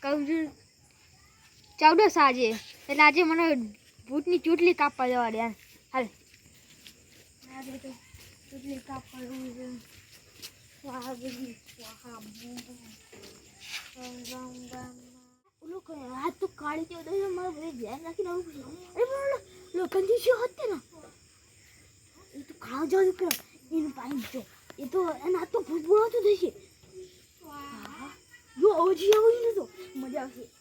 કહું 14 આજે એટલે આજે મને ભૂતની ચૂંટણી કાપવા જવા દે હાલ આજે તો ચૂંટણી કાપવા જવું છે હાથ તો કાઢી દો તો મારે બધે ધ્યાન રાખીને આવું પડશે અરે બોલો લોખંડી શું હતી ને એ તો ખાવા જવું કરો એનું પાણી જો એ તો એના હાથ તો ભૂત બોલાવતું થશે જો ઓજી આવું ને તો મજા આવશે